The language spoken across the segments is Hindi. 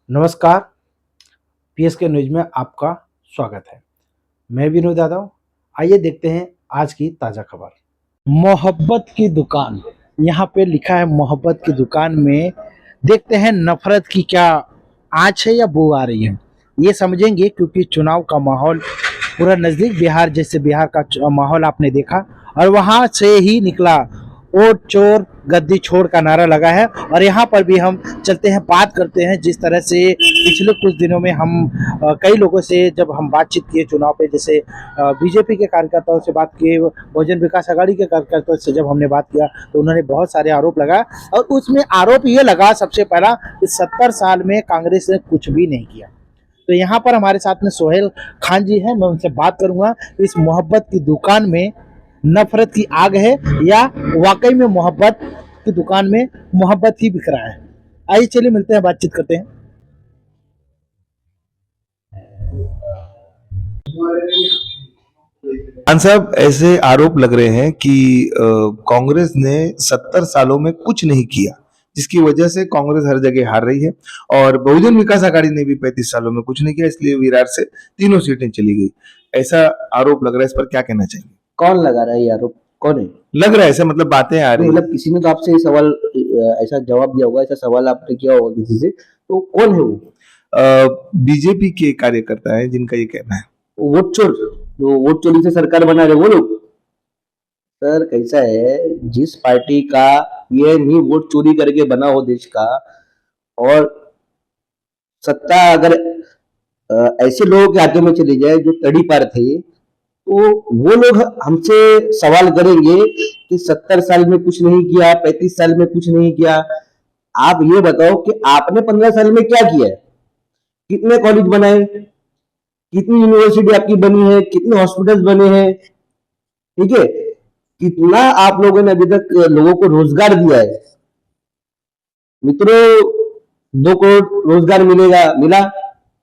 नमस्कार, पीएसके न्यूज़ में आपका स्वागत है। मैं विनोद यादव। आइए देखते हैं आज की ताज़ा खबर। मोहब्बत की दुकान, यहाँ पे लिखा है मोहब्बत की दुकान में देखते हैं नफरत की क्या आँच है या बू आ रही है। ये समझेंगे क्योंकि चुनाव का माहौल पूरा नज़दीक, बिहार जैसे बिहार का माहौल आपने देखा और वहाँ से ही निकला वोट चोर गद्दी छोड़ का नारा लगा है। और यहाँ पर भी हम चलते हैं, बात करते हैं जिस तरह से पिछले कुछ दिनों में हम कई लोगों से जब हम बातचीत किए चुनाव पे, जैसे बीजेपी के कार्यकर्ताओं से बात किए, बहुजन विकास आघाड़ी के कार्यकर्ताओं से जब हमने बात किया तो उन्होंने बहुत सारे आरोप लगाया और उसमें आरोप ये लगा सबसे पहला कि 70 साल में कांग्रेस ने कुछ भी नहीं किया। तो यहाँ पर हमारे साथ में सोहेल खान जी हैं, मैं उनसे बात करूंगा इस मोहब्बत की दुकान में नफरत की आग है या वाकई में मोहब्बत की दुकान में मोहब्बत ही बिक रहा है। आइए चलिए मिलते हैं, बातचीत करते हैं। खान साहब, ऐसे आरोप लग रहे हैं कि कांग्रेस ने 70 सालों में कुछ नहीं किया, जिसकी वजह से कांग्रेस हर जगह हार रही है। और बहुजन विकास आघाड़ी ने भी 35 सालों में कुछ नहीं किया, इसलिए विरार से 3 सीटें चली गई। ऐसा आरोप लग रहा है, इस पर क्या कहना चाहिए? कौन लगा रहा है ये आरोप? कौन है? लग रहा है ऐसे, मतलब बातें आ रही मतलब किसी ने तो आपसे ये सवाल ऐसा जवाब दिया होगा, ऐसा सवाल आपने किया होगा किसी से, तो कौन है वो? बीजेपी के कार्यकर्ता है जिनका ये कहना है। वोट चोर, जो वोट चोरी से सरकार बना रहे वो लोग। सर कैसा है, जिस पार्टी का ये नहीं वोट चोरी करके बना हो देश का, और सत्ता अगर ऐसे लोगों के हाथों में चली जाए जो तड़ी पार थे, तो वो लोग हमसे सवाल करेंगे कि 70 साल में कुछ नहीं किया, 35 साल में कुछ नहीं किया। आप ये बताओ कि आपने 15 साल में क्या किया है? कितने कॉलेज बनाए, कितनी यूनिवर्सिटी आपकी बनी है, कितने हॉस्पिटल्स बने हैं, ठीक है, कितना आप लोगों ने अभी तक लोगों को रोजगार दिया है? मित्रों, 2 करोड़ रोजगार मिला,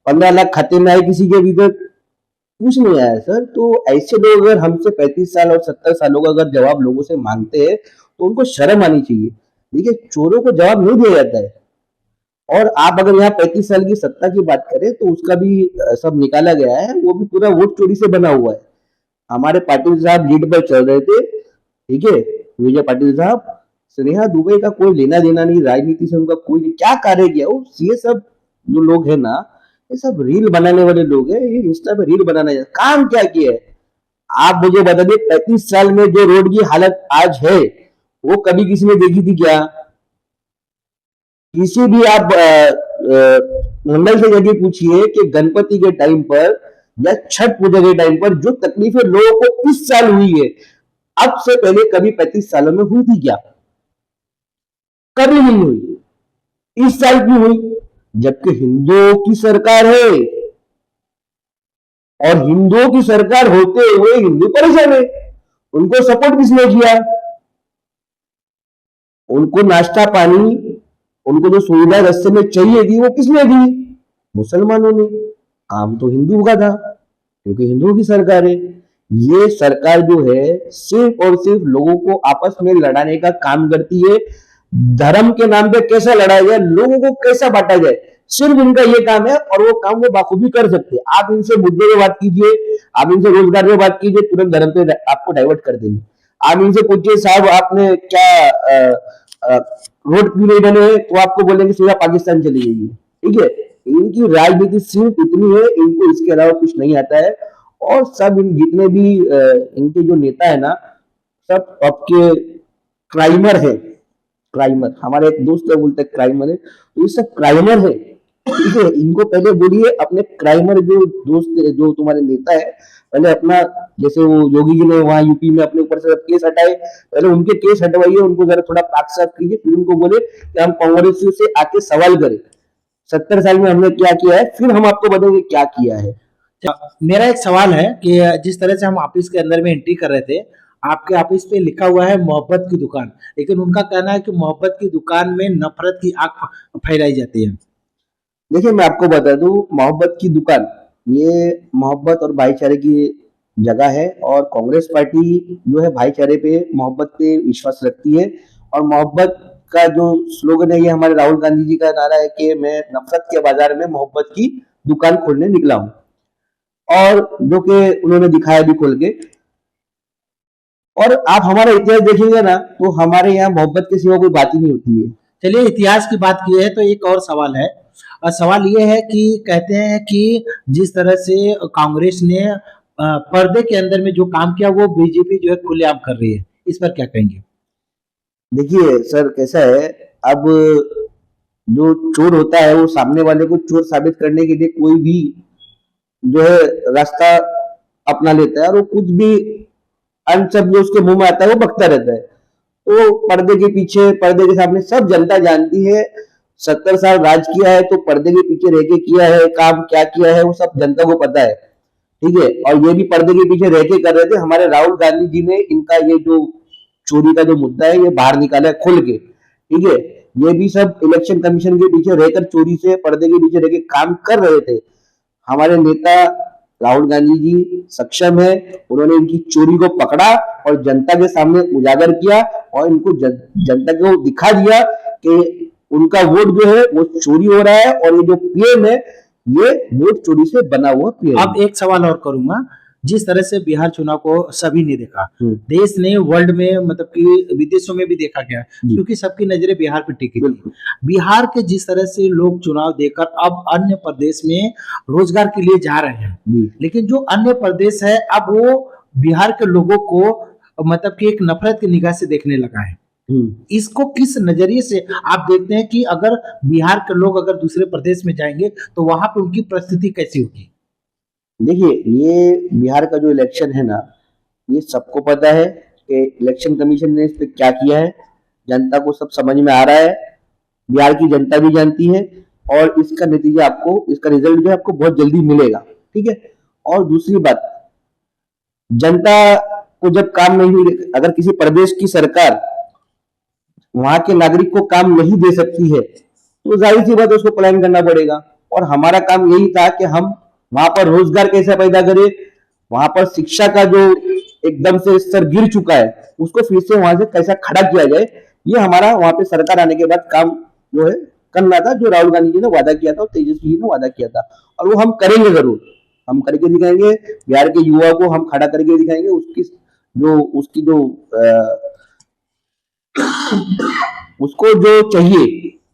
15 लाख खाते में आए किसी के अभी तक? कुछ नहीं आया सर। तो ऐसे लोग अगर हमसे 35 साल और 70 सालों का अगर जवाब लोगों से मांगते हैं तो उनको शर्म आनी चाहिए। देखिए, चोरों को जवाब नहीं दिया जाता है। और आप अगर यहाँ 35 साल की सत्ता की बात करें तो उसका भी सब निकाला गया है, वो भी पूरा वोट चोरी से बना हुआ है। हमारे पाटिल साहब लीड पर चल रहे थे, ठीक है, विजय पाटिल साहब, स्नेहा दुबे का कोई लेना देना नहीं, राजनीति से उनका कोई क्या कार्य किया। ये सब जो लोग है ना, ये सब रील बनाने वाले लोग हैं, ये इंस्टा पे रील बनाना काम क्या किया है? आप मुझे बता दिए, 35 साल में जो रोड की हालत आज है वो कभी किसी ने देखी थी क्या? किसी भी आप मंडल से जाके पूछिए कि गणपति के टाइम पर या छठ पूजा के टाइम पर जो तकलीफें लोगों को इस साल हुई है, अब से पहले कभी 35 सालों में हुई थी क्या? कभी नहीं हुई। इस साल क्यों हुई? जबकि हिंदुओं की सरकार है, और हिंदुओं की सरकार होते हुए हिंदू परेशान है। उनको सपोर्ट किसने किया? उनको नाश्ता पानी, उनको जो सुविधा रास्ते में चाहिए थी वो किसने दी? मुसलमानों ने। काम तो हिंदू का था क्योंकि हिंदुओं की सरकार है। ये सरकार जो है सिर्फ और सिर्फ लोगों को आपस में लड़ाने का काम करती है। धर्म के नाम पे कैसा लड़ाया जाए, लोगों को कैसा बांटा जाए, सिर्फ इनका ये काम है, और वो काम वो बाखूबी कर सकते हैं। आप इनसे मुद्दे पे बात कीजिए, आप इनसे रोजगार पे बात कीजिए, तुरंत धर्म पे आपको डाइवर्ट कर देंगे। आप इनसे पूछिए साहब आपने क्या रोड क्यों नहीं बने हैं, तो आपको बोलेंगे सीधा पाकिस्तान चली जाइए। ठीक है, इनकी राजनीति सिर्फ इतनी है, इनको इसके अलावा कुछ नहीं आता है। और सब जितने भी इनके जो नेता है ना, सब आपके क्राइमर है। क्राइमर, हमारे एक दोस्त है बोलते हैं क्राइमर है, तो ये सब क्राइमर है। ठीक है, इनको पहले बोलिए अपने क्राइमर जो दोस्त जो तुम्हारे नेता है, पहले अपना, जैसे वो योगी जी ने वहां यूपी में अपने ऊपर से केस हटाए, पहले उनके केस हटवाइए, उनको जरा थोड़ा पाक साफ कीजिए, फिर उनको बोले कि हम कांग्रेस से आके सवाल करें 70 साल में हमने क्या किया है, फिर हम आपको बताएंगे क्या किया है। मेरा एक सवाल है कि जिस तरह से हम ऑफिस के अंदर में एंट्री कर रहे थे, आपके ऑफिस पे लिखा हुआ है मोहब्बत की दुकान, लेकिन उनका कहना है कि मोहब्बत की दुकान में नफरत की आग फैलाई जाती है। देखिए, मैं आपको बता दूं, मोहब्बत की दुकान ये मोहब्बत और भाईचारे की जगह है, और कांग्रेस पार्टी जो है भाईचारे पे, मोहब्बत पे विश्वास रखती है, और मोहब्बत इसका जो स्लोगन है, ये हमारे राहुल गांधी जी का नारा है कि मैं नफरत के बाजार में मोहब्बत की दुकान खोलने निकला हूं, और जो कि उन्होंने दिखाया भी खोल के। और आप हमारा इतिहास देखेंगे ना, तो हमारे यहाँ मोहब्बत के सिवा कोई बात ही नहीं होती है। चलिए, इतिहास की बात की है तो एक और सवाल है। और सवाल ये है कि कहते हैं कि जिस तरह से कांग्रेस ने पर्दे के अंदर में जो काम किया वो बीजेपी जो है खुलेआम कर रही है, इस पर क्या कहेंगे? देखिए सर, कैसा है, अब जो चोर होता है वो सामने वाले को चोर साबित करने के लिए कोई भी जो है रास्ता अपना लेता है, और वो कुछ भी अनशब्द जो उसके मुंह में आता है वो बकता रहता है। तो पर्दे के पीछे, पर्दे के सामने सब जनता जानती है। 70 साल राज किया है तो पर्दे के पीछे रह के किया है काम, क्या किया है वो सब जनता को पता है, ठीक है। और ये भी पर्दे के पीछे रह के कर रहे थे। हमारे राहुल गांधी जी ने इनका ये जो चोरी का जो मुद्दा है ये बाहर निकाला है खुल के, ठीक है। ये भी सब इलेक्शन कमीशन के पीछे रहकर चोरी से पर्दे के पीछे रह के काम कर रहे थे। हमारे नेता राहुल गांधी जी सक्षम है, उन्होंने इनकी चोरी को पकड़ा और जनता के सामने उजागर किया, और इनको जनता को दिखा दिया कि उनका वोट जो है वो चोरी हो रहा है, और ये जो पीएम है ये वोट चोरी से बना हुआ पीएम। अब एक सवाल और करूंगा। जिस तरह से बिहार चुनाव को सभी ने देखा, देश ने, वर्ल्ड में, मतलब कि विदेशों में भी देखा गया, क्योंकि सबकी नजरें बिहार पर टिकी थी। बिहार के जिस तरह से लोग चुनाव देकर अब अन्य प्रदेश में रोजगार के लिए जा रहे हैं, लेकिन जो अन्य प्रदेश है अब वो बिहार के लोगों को मतलब कि एक नफरत की निगाह से देखने लगा है। इसको किस नजरिए से आप देखते हैं कि अगर बिहार के लोग अगर दूसरे प्रदेश में जाएंगे तो वहां पे उनकी परिस्थिति कैसी होगी? देखिए, ये बिहार का जो इलेक्शन है ना, ये सबको पता है कि इलेक्शन कमीशन ने इस पे क्या किया है। जनता को सब समझ में आ रहा है, बिहार की जनता भी जानती है, और इसका नतीजा आपको, इसका रिजल्ट जो है आपको बहुत जल्दी मिलेगा, ठीक है। और दूसरी बात, जनता को जब काम नहीं, अगर किसी प्रदेश की सरकार वहां के नागरिक को काम नहीं दे सकती है तो जाहिर सी बात है उसको पलायन करना पड़ेगा। और हमारा काम यही था कि हम वहां पर रोजगार कैसे पैदा करें, वहां पर शिक्षा का जो एकदम से स्तर गिर चुका है उसको फिर से वहां से कैसा खड़ा किया जाए, ये हमारा वहां पे सरकार आने के बाद काम जो है करना था, जो राहुल गांधी जी ने वादा किया था और तेजस्वी जी ने वादा किया था, और वो हम करेंगे जरूर। हम करके दिखाएंगे, बिहार के युवा को हम खड़ा करके दिखाएंगे। उसकी जो उसको जो चाहिए,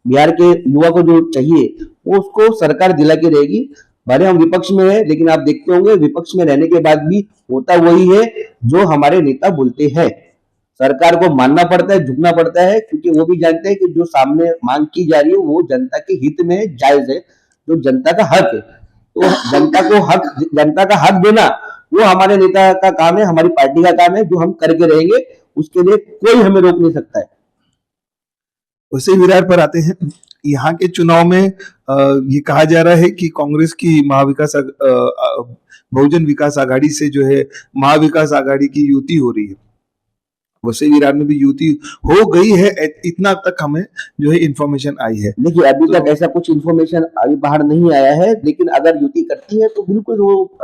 बिहार के युवा को जो चाहिए वो उसको सरकार दिला के रहेगी। भले हम विपक्ष में है, लेकिन आप देखते होंगे विपक्ष में रहने के बाद भी होता वही है जो हमारे नेता बोलते हैं। सरकार को मानना पड़ता है, झुकना पड़ता है, क्योंकि वो भी जानते हैं कि जो सामने मांग की जा रही है वो जनता के हित में है, जायज है, जो जनता का हक है। तो जनता का हक देना वो हमारे नेता का काम है, हमारी पार्टी का काम है, जो हम करके रहेंगे। उसके लिए कोई हमें रोक नहीं सकता है। वैसे विरार पर आते हैं। यहाँ के चुनाव में ये कहा जा रहा है कि कांग्रेस की बहुजन विकास आघाड़ी से जो है महाविकास आघाड़ी की युति हो रही है। वैसे विरार में भी युति हो गई है, इतना तक हमें जो है इंफॉर्मेशन आई है। देखिए, अभी तक ऐसा कुछ इंफॉर्मेशन अभी बाहर नहीं आया है, लेकिन अगर युति करती है तो बिल्कुल वो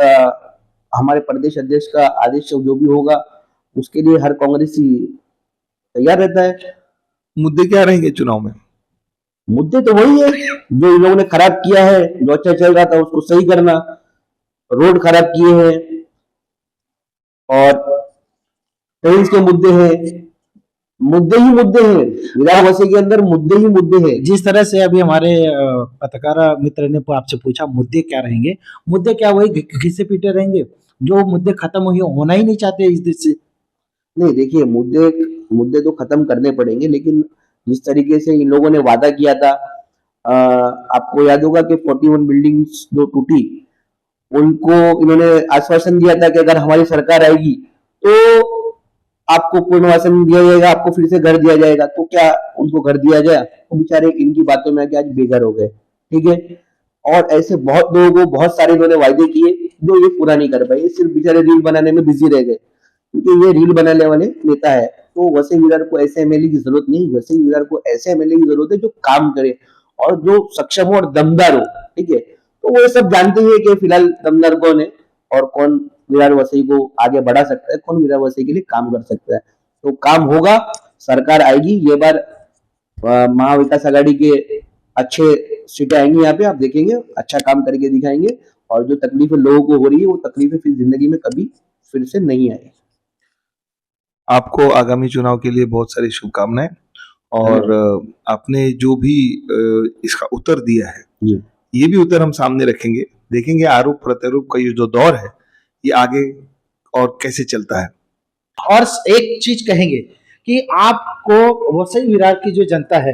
हमारे प्रदेश अध्यक्ष का आदेश जो भी होगा उसके लिए हर कांग्रेसी तैयार रहता है। मुद्दे क्या रहेंगे चुनाव में? मुद्दे तो वही है जो इन लोगों ने खराब किया है, जो अच्छा चल रहा था उसको सही करना, रोड खराब किए हैं, और ट्रेन के मुद्दे हैं। मुद्दे ही मुद्दे हैं, विधानसभा के अंदर मुद्दे ही मुद्दे हैं। जिस तरह से अभी हमारे पत्रकार मित्र ने आपसे पूछा मुद्दे क्या रहेंगे, मुद्दे क्या वही घिसे पीटे रहेंगे, जो मुद्दे खत्म होना ही नहीं चाहते इस देश से। नहीं, देखिए, मुद्दे तो खत्म करने पड़ेंगे, लेकिन जिस तरीके से इन लोगों ने वादा किया था, आपको याद होगा कि 41 बिल्डिंग्स जो टूटी उनको इन्होंने आश्वासन दिया था कि अगर हमारी सरकार आएगी तो आपको पुनर्वासन दिया जाएगा, आपको फिर से घर दिया जाएगा। तो क्या उनको घर दिया गया? तो बेचारे इनकी बातों में आके आज बेघर हो गए, ठीक है। और ऐसे बहुत लोगों को बहुत सारे इन्होंने वायदे किए जो ये पूरा नहीं कर पाए, सिर्फ बेचारे रील बनाने में बिजी रह गए, क्योंकि ये रील बनाने वाले नेता है। तो वैसे विरार को ऐसे एमएलए की जरूरत नहीं, वैसे विरार को ऐसे एमएलए की जरूरत है जो काम करे और जो सक्षम हो और दमदार हो, ठीक है। तो वो सब जानते हैं कि फिलहाल दमदार कौन है और कौन विरार वसई को आगे बढ़ा सकता है, कौन विरार वसई के लिए काम कर सकता है। तो काम होगा, सरकार आएगी, ये बार महाविकास आघाड़ी के अच्छे सीटें आएंगी, यहाँ पे आप देखेंगे अच्छा काम करके दिखाएंगे, और जो तकलीफें लोगों को हो रही है वो तकलीफें फिर जिंदगी में कभी फिर से नहीं आए। आपको आगामी चुनाव के लिए बहुत सारी शुभकामनाएं। और आपने जो भी इसका उत्तर दिया है, जी। ये भी उत्तर हम सामने रखेंगे, देखेंगे आरोप प्रत्यारोप का ये जो दौर है ये आगे और कैसे चलता है। और एक चीज कहेंगे कि आपको वसई विरार की जो जनता है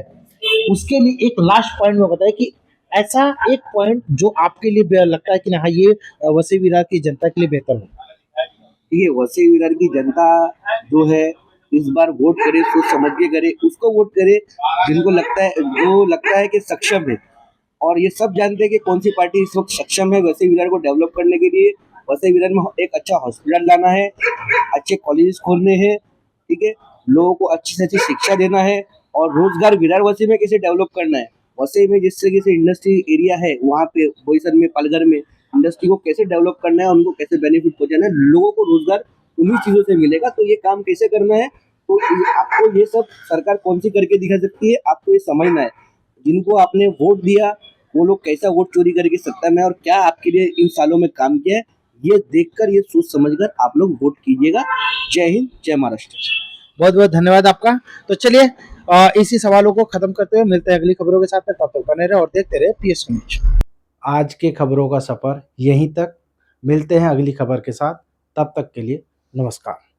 उसके लिए एक लास्ट पॉइंट में बताए कि ऐसा एक पॉइंट जो आपके लिए लगता है कि हाँ ये वसई विरार की जनता के लिए बेहतर हो। देखिए, वसई विरार की जनता जो है इस बार वोट करे, सोच समझ के करे, उसको वोट करे जिनको लगता है कि सक्षम है। और ये सब जानते हैं कि कौन सी पार्टी इस वक्त सक्षम है वसई विरार को डेवलप करने के लिए। वसई विरार में एक अच्छा हॉस्पिटल लाना है, अच्छे कॉलेजेस खोलने हैं, ठीक है, लोगों को अच्छी से अच्छी शिक्षा देना है, और रोजगार विरार वसई में कैसे डेवलप करना है। वसई में जिस तरीके से इंडस्ट्री एरिया है वहाँ पे बोईसर में, पालघर में इंडस्ट्री को कैसे डेवलप करना है, उनको कैसे बेनिफिट पहुंचाना है, लोगों को रोजगार उन्हीं चीजों से मिलेगा। तो ये काम कैसे करना है, तो आपको ये सब सरकार कौन सी करके दिखा सकती है, आपको ये समझना है। जिनको आपने वोट दिया वो लोग कैसा वोट चोरी करके सत्ता में, और क्या आपके लिए इन सालों में काम किया है, ये देखकर, ये सोच समझकर आप लोग वोट कीजिएगा। जय हिंद, जय महाराष्ट्र। बहुत बहुत धन्यवाद आपका। तो चलिए इसी सवालों को खत्म करते हुए मिलते हैं अगली खबरों के साथ। तब तक बने रहे और देखते रहे PS न्यूज। आज के खबरों का सफर यहीं तक, मिलते हैं अगली खबर के साथ, तब तक के लिए नमस्कार।